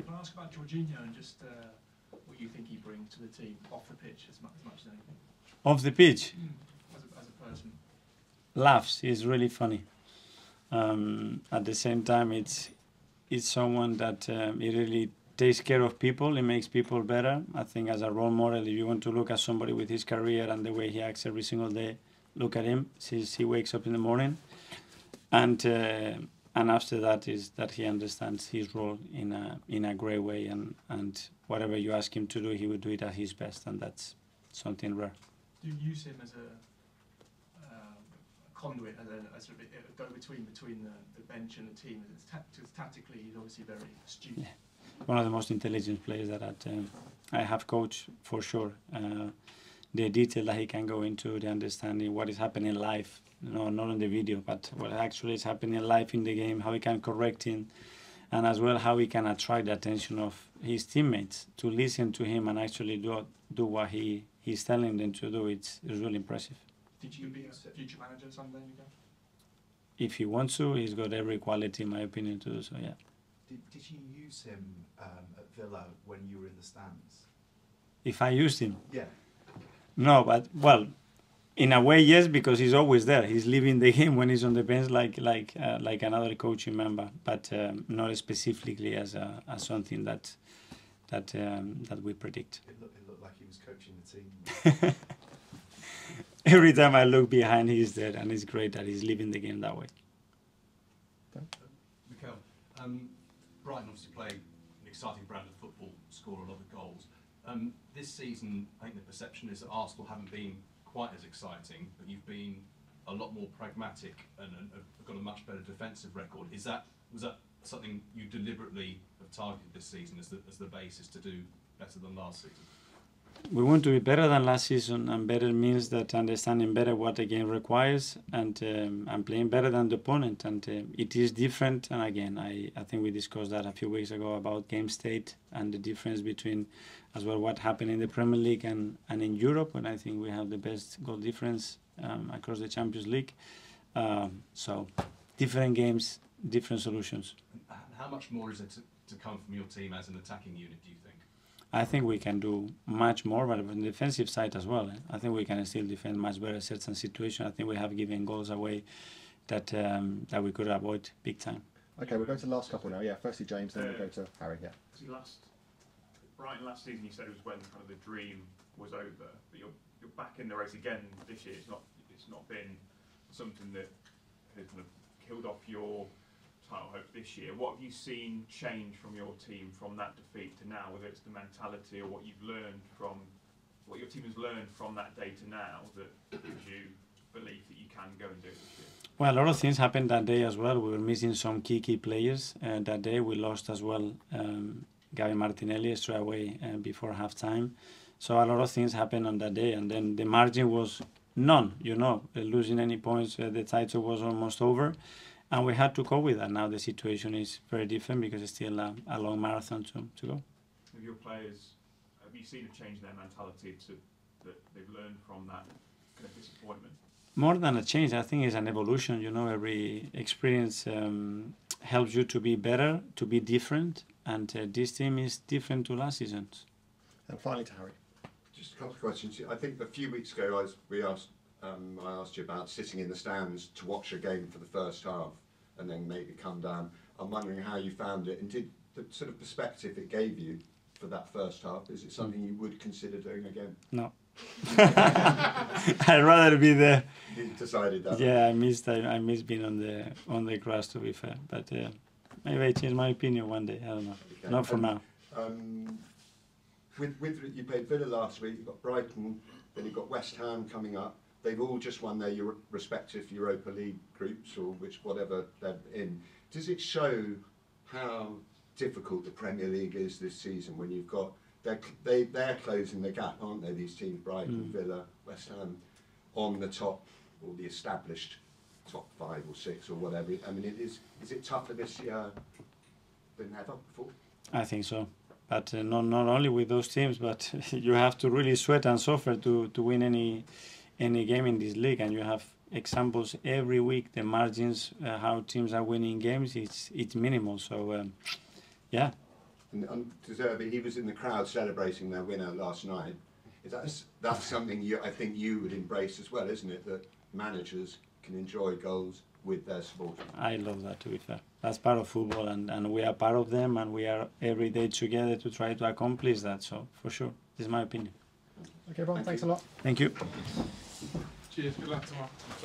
Can I ask about Jorginho and just what you think he brings to the team off the pitch as much as anything? Off the pitch? As a person. Laughs. He's really funny. At the same time, it's someone that he really takes care of people. He makes people better. I think as a role model, if you want to look at somebody with his career and the way he acts every single day, look at him. He wakes up in the morning, and after that is that he understands his role in a great way, and whatever you ask him to do, he would do it at his best, and that's something rare. Do you use him as a conduit, as a go-between between the bench and the team? Tactically, he's obviously very astute. Yeah. One of the most intelligent players that I have coached, for sure. The detail that he can go into, the understanding what is happening live, not on the video, but what actually is happening live in the game, how he can correct him, and as well how he can attract the attention of his teammates to listen to him and actually do what he's telling them to do. It's really impressive. Did you be a future manager someday, Miguel? If he wants to, he's got every quality, in my opinion, to do so, yeah. Did you use him at Villa when you were in the stands? If I used him? Yeah. No, but, well, in a way, yes, because he's always there. He's living the game when he's on the bench like another coaching member, but not specifically as something that we predict. It looked like he was coaching the team. Every time I look behind, he's there, and it's great that he's living the game that way. Mikel, Brighton obviously play an exciting brand of football, score a lot of goals. This season, I think the perception is that Arsenal haven't been quite as exciting, but you've been a lot more pragmatic and have got a much better defensive record. Was that something you deliberately have targeted this season as the basis to do better than last season? We want to be better than last season, and better means that understanding better what the game requires and playing better than the opponent. And it is different. And again, I think we discussed that a few weeks ago about game state and the difference between as well what happened in the Premier League and in Europe, when I think we have the best goal difference across the Champions League. So different games, different solutions. And how much more is it to come from your team as an attacking unit, do you think? I think we can do much more, but on the defensive side as well. I think we can still defend much better certain situations. I think we have given goals away that we could avoid big time. Okay, we're going to the last couple now. Yeah, firstly James, then we'll go to Harry. Yeah. Brighton last season, you said it was when kind of the dream was over, but you're back in the race again this year. It's not been something that has kind of killed off your title hopes this year. What have you seen change from your team from that defeat to now, whether it's the mentality or what your team has learned from that day to now that gives you belief that you can go and do it this year? Well, a lot of things happened that day as well. We were missing some key players that day. We lost as well Gary Martinelli straight away before half-time. So a lot of things happened on that day, and then the margin was none, losing any points, the title was almost over. And we had to cope with that. Now the situation is very different because it's still a long marathon to go. Have your players, have you seen a change in their mentality that they've learned from that kind of disappointment? More than a change, I think it's an evolution. Every experience helps you to be better, to be different, and this team is different to last season's. And finally to Harry. Just a couple of questions. I think a few weeks ago I asked you about sitting in the stands to watch a game for the first half and then maybe come down. I'm wondering how you found it, and did the sort of perspective it gave you for that first half, is it something you would consider doing again? No. I'd rather be there. You decided that? Yeah, I missed being on the grass, to be fair. But maybe I change my opinion one day. I don't know. Okay. Not for now. With you played Villa last week, you've got Brighton, then you've got West Ham coming up. They've all just won their respective Europa League groups or whatever they're in. Does it show how difficult the Premier League is this season when you've got they're closing the gap, aren't they? These teams, Brighton, Villa, West Ham, on the top or the established top 5 or 6 or whatever. I mean, is it tougher this year than ever before? I think so. But not only with those teams, but you have to really sweat and suffer to win any game in this league, and you have examples every week. The margins, how teams are winning games, it's minimal. So yeah. And undeservedly, he was in the crowd celebrating their winner last night. That's something I think you would embrace as well, isn't it? That managers can enjoy goals with their supporters. I love that, to be fair. That's part of football, and we are part of them, and we are every day together to try to accomplish that. So, for sure, this is my opinion. Okay, Brian, thanks a lot. Thank you. Cheers. Good luck tomorrow.